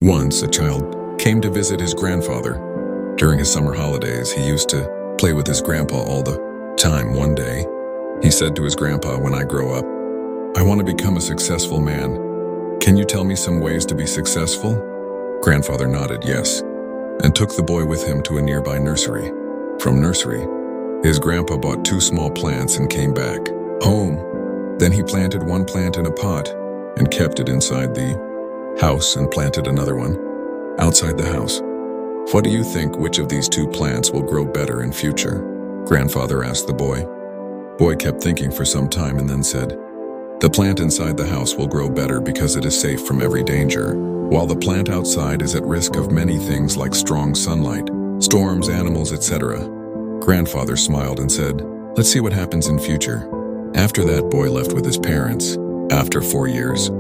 Once, a child came to visit his grandfather. During his summer holidays, he used to play with his grandpa all the time. One day, he said to his grandpa, "When I grow up, I want to become a successful man. Can you tell me some ways to be successful?" Grandfather nodded yes, and took the boy with him to a nearby nursery. From nursery, his grandpa bought 2 small plants and came back home. Then he planted one plant in a pot and kept it inside the house and planted another one outside the house. "What do you think, which of these 2 plants will grow better in future?" Grandfather asked the boy. Boy kept thinking for some time and then said, "The plant inside the house will grow better because it is safe from every danger, while the plant outside is at risk of many things like strong sunlight, storms, animals, etc." Grandfather smiled and said, "Let's see what happens in future." After that, boy left with his parents. After 4 years,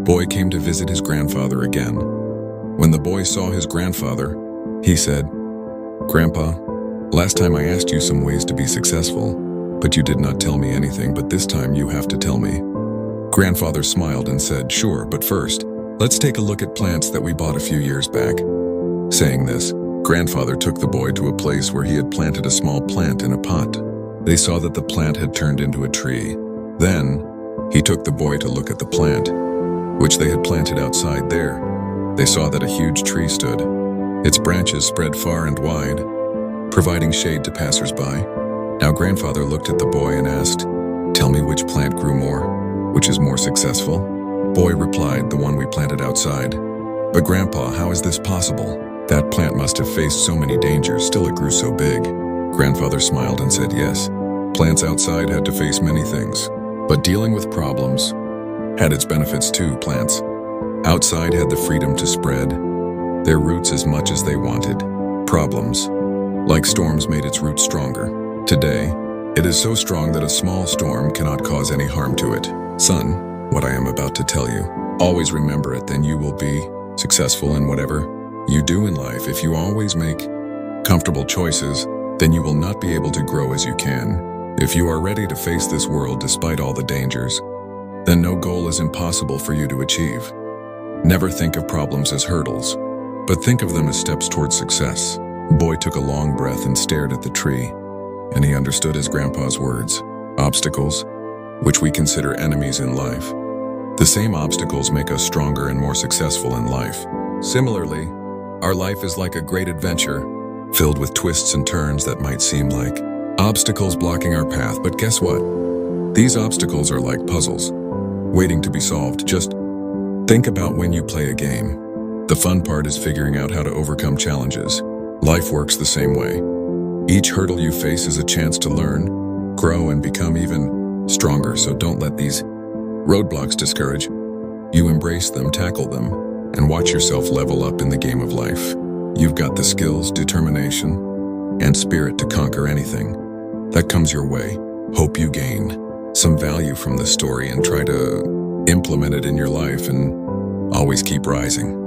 boy came to visit his grandfather again. When the boy saw his grandfather, he said, "Grandpa, last time I asked you some ways to be successful, but you did not tell me anything, but this time you have to tell me." Grandfather smiled and said, "Sure, but first, let's take a look at plants that we bought a few years back." Saying this, grandfather took the boy to a place where he had planted a small plant in a pot. They saw that the plant had turned into a tree. Then, he took the boy to look at the plant, which they had planted outside there. They saw that a huge tree stood. Its branches spread far and wide, providing shade to passers-by. Now grandfather looked at the boy and asked, "Tell me which plant grew more, which is more successful?" Boy replied, "The one we planted outside." "But grandpa, how is this possible? That plant must have faced so many dangers, still it grew so big." Grandfather smiled and said, "Yes, plants outside had to face many things, but dealing with problems had its benefits too. Plants outside had the freedom to spread their roots as much as they wanted. Problems, like storms, made its roots stronger. Today, it is so strong that a small storm cannot cause any harm to it. Son, what I am about to tell you, always remember it, then you will be successful in whatever you do in life. If you always make comfortable choices, then you will not be able to grow as you can. If you are ready to face this world despite all the dangers, then no goal is impossible for you to achieve. Never think of problems as hurdles, but think of them as steps towards success." Boy took a long breath and stared at the tree, and he understood his grandpa's words. Obstacles, which we consider enemies in life, the same obstacles make us stronger and more successful in life. Similarly, our life is like a great adventure, filled with twists and turns that might seem like obstacles blocking our path, but guess what? These obstacles are like puzzles, waiting to be solved. Just think about when you play a game. The fun part is figuring out how to overcome challenges. Life works the same way. Each hurdle you face is a chance to learn, grow, and become even stronger, so don't let these roadblocks discourage you. Embrace them, tackle them, and watch yourself level up in the game of life. You've got the skills, determination, and spirit to conquer anything that comes your way. Hope you gain some value from this story and try to implement it in your life, and always keep rising.